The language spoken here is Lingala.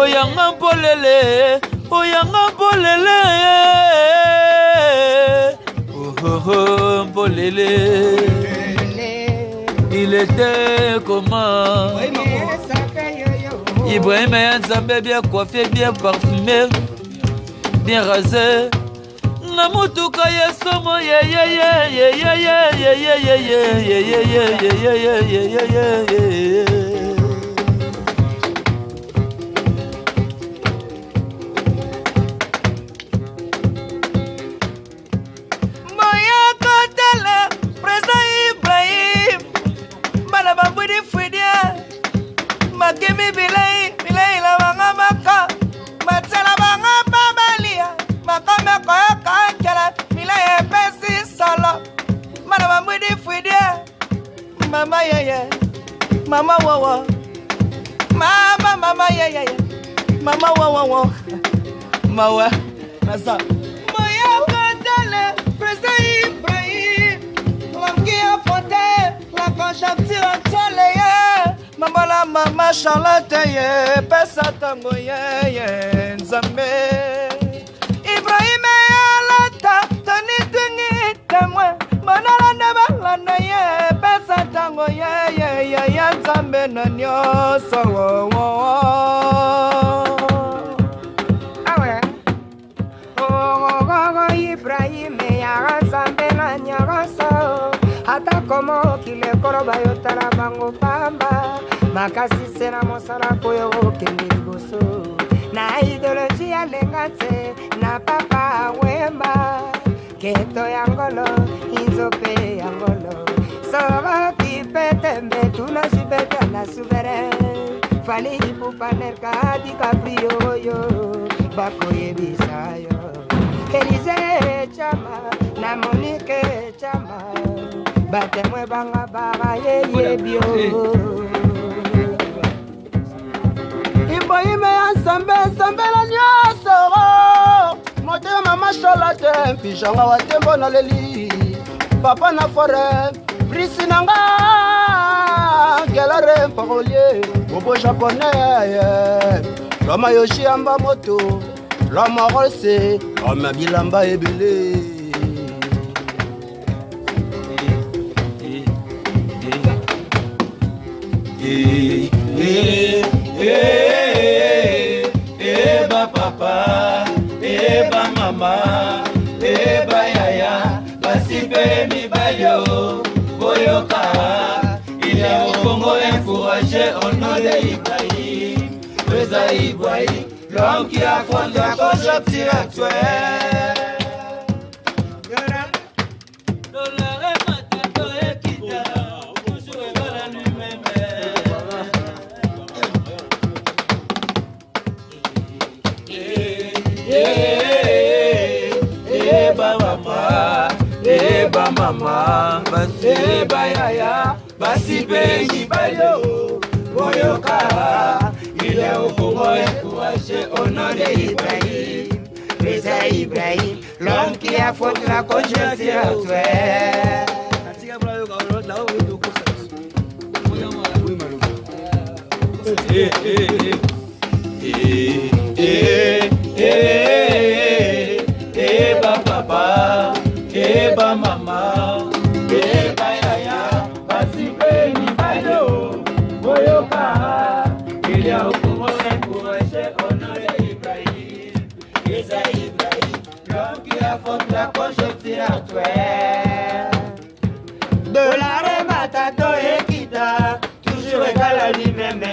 oyanga polele, oyanga polele, oh polele. Il était comment? Ibrahim et Nzambe bien coiffé, bien parfumé, bien rasé. Namutuka yesomo ye ye ye ye ye ye ye ye ye ye ye ye. Moya kotele Président Ibrahim Bana bambudi fudia Makemi bilai bilai la wanga maka Matala wanga babalia Makame koya kankela bilai pesi solo Bana bambudi fudia Mama yeye Mama wawa Mama yeye Mama wawa Mawa Nasa Moya kotele Président Ibrahim Lamki afonte La conjoncture entoilée Mamala mama Charlotte ye Pesa tango ye Nzambe Ibrahim alata Tani tungi temwe Manala nebalanda ye Pesa tango ye Nzambe na nyoso Awe Ibrahim ya Nzambe na nyoso Hata komo kile koroba yotara bango pamba Makasi sena mosala koyo kende liboso Na ideologia lengate na papa wemba Keto yangolo, inzope yangolo Sora kipete mbetu na jibete na souverain Fali ipupa nerka di kabrio yo Bako yebisayo Elize chama na Monique chama Bate mwe banga bara ye bio Ibrahim ya Nzambe la nyoso Motema mama Charlotte Pijanga wa tembo na leli Papa na forêt Brisi nanga Gelare parolier Bobo japonais Loma yoshi amba moto Loma rose Loma bilamba ebele Eba papa, eba mama, eba yaya, basipe mi bayo, boyoka. Il est au Congo encouragé au nom de Ibrahim, Président Ibrahim, l'homme qui affronte la conjoncture actuelle. Eba mama, eba yaya, basi bengi bayo, boyoka. Il est au Congo encouragé au nom de Ibrahim, Président Ibrahim, l'homme qui affronte la conjoncture actuelle. Eba papa, eba mama, eba yaya, basi bengi bayo, boyoka. Il y a au Congo encouragé au nom de Ibrahim, Président Ibrahim, l'homme qui affronte la conjoncture actuelle. Dollar et matato et kita, toujours égal à lui-même.